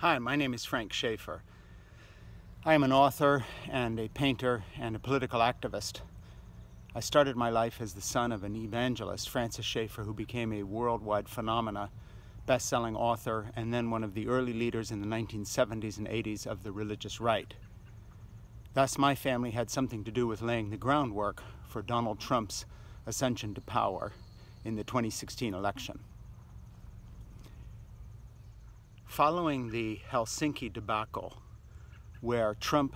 Hi, my name is Frank Schaefer. I am an author and a painter and a political activist. I started my life as the son of an evangelist, Francis Schaeffer, who became a worldwide phenomena, best-selling author, and then one of the early leaders in the 1970s and 80s of the religious right. Thus, my family had something to do with laying the groundwork for Donald Trump's ascension to power in the 2016 election. Following the Helsinki debacle, where Trump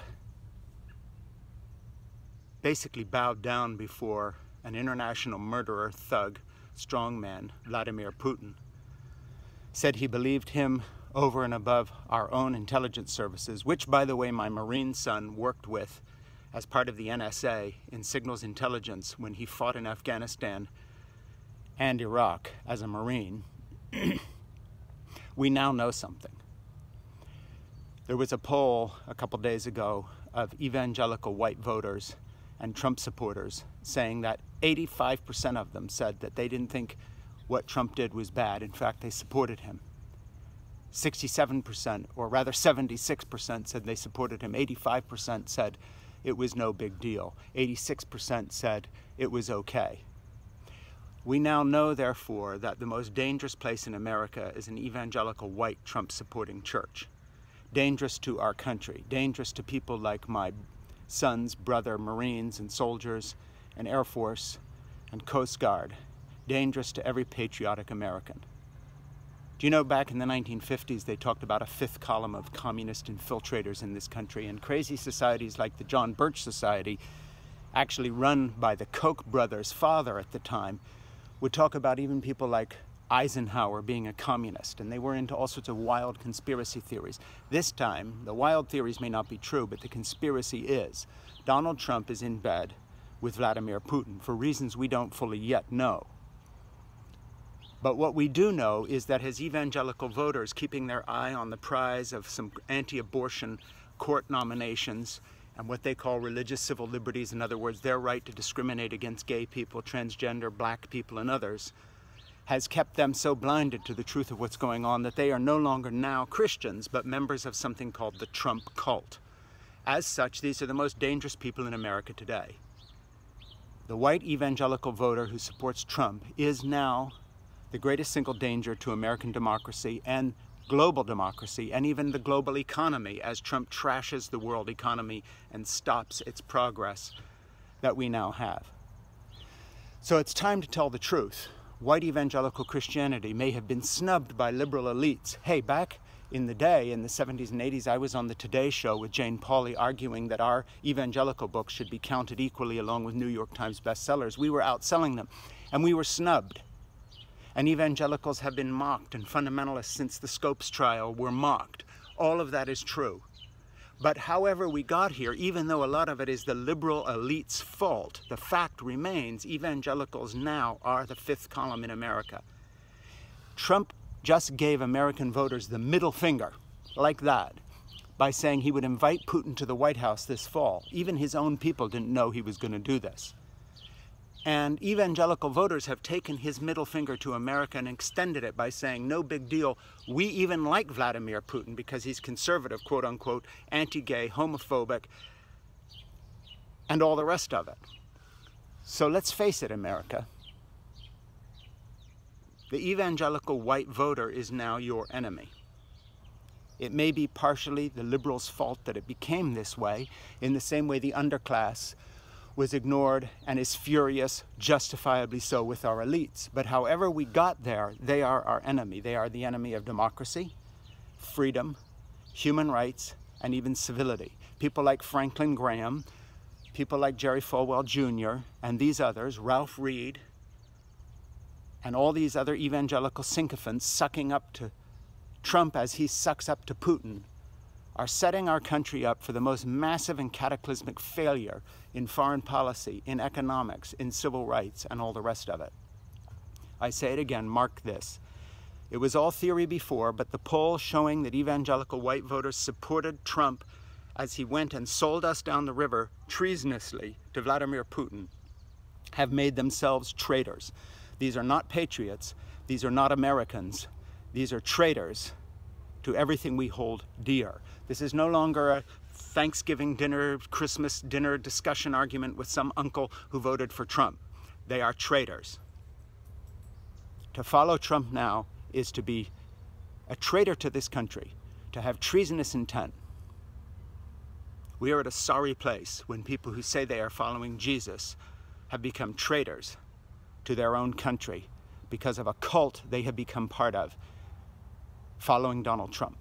basically bowed down before an international murderer, thug, strongman, Vladimir Putin, said he believed him over and above our own intelligence services, which, by the way, my Marine son worked with as part of the NSA in signals intelligence when he fought in Afghanistan and Iraq as a Marine. We now know something. There was a poll a couple days ago of evangelical white voters and Trump supporters saying that 85% of them said that they didn't think what Trump did was bad. In fact, they supported him. 67%, or rather 76%, said they supported him. 85% said it was no big deal. 86% said it was okay. We now know, therefore, that the most dangerous place in America is an evangelical white Trump-supporting church. Dangerous to our country, dangerous to people like my son's brother, Marines and soldiers and Air Force and Coast Guard, dangerous to every patriotic American. Do you know, back in the 1950s, they talked about a fifth column of communist infiltrators in this country, and crazy societies like the John Birch Society, actually run by the Koch brothers' father at the time, would talk about even people like Eisenhower being a communist, and they were into all sorts of wild conspiracy theories. This time, the wild theories may not be true, but the conspiracy is. Donald Trump is in bed with Vladimir Putin for reasons we don't fully yet know. But what we do know is that his evangelical voters, keeping their eye on the prize of some anti-abortion court nominations and what they call religious civil liberties, in other words, their right to discriminate against gay people, transgender, black people, and others, has kept them so blinded to the truth of what's going on that they are no longer now Christians, but members of something called the Trump cult. As such, these are the most dangerous people in America today. The white evangelical voter who supports Trump is now the greatest single danger to American democracy and global democracy, and even the global economy, as Trump trashes the world economy and stops its progress that we now have. So it's time to tell the truth. White evangelical Christianity may have been snubbed by liberal elites. Hey, back in the day, in the 70s and 80s, I was on the Today Show with Jane Pauley arguing that our evangelical books should be counted equally along with New York Times bestsellers. We were outselling them, and we were snubbed. And evangelicals have been mocked, and fundamentalists since the Scopes trial were mocked. All of that is true. But however we got here, even though a lot of it is the liberal elite's fault, the fact remains evangelicals now are the fifth column in America. Trump just gave American voters the middle finger, like that, by saying he would invite Putin to the White House this fall. Even his own people didn't know he was going to do this. And evangelical voters have taken his middle finger to America and extended it by saying, no big deal, we even like Vladimir Putin because he's conservative, quote unquote, anti-gay, homophobic, and all the rest of it. So let's face it, America. The evangelical white voter is now your enemy. It may be partially the liberals' fault that it became this way, in the same way the underclass was ignored and is furious, justifiably so, with our elites. But however we got there, they are our enemy. They are the enemy of democracy, freedom, human rights, and even civility. People like Franklin Graham, people like Jerry Falwell Jr., and these others, Ralph Reed, and all these other evangelical sycophants sucking up to Trump as he sucks up to Putin, are setting our country up for the most massive and cataclysmic failure in foreign policy, in economics, in civil rights, and all the rest of it. I say it again, mark this. It was all theory before, but the poll showing that evangelical white voters supported Trump as he went and sold us down the river treasonously to Vladimir Putin have made themselves traitors. These are not patriots. These are not Americans. These are traitors to everything we hold dear. This is no longer a Thanksgiving dinner, Christmas dinner discussion argument with some uncle who voted for Trump. They are traitors. To follow Trump now is to be a traitor to this country, to have treasonous intent. We are at a sorry place when people who say they are following Jesus have become traitors to their own country because of a cult they have become part of, following Donald Trump.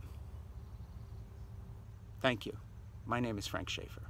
Thank you. My name is Frank Schaefer.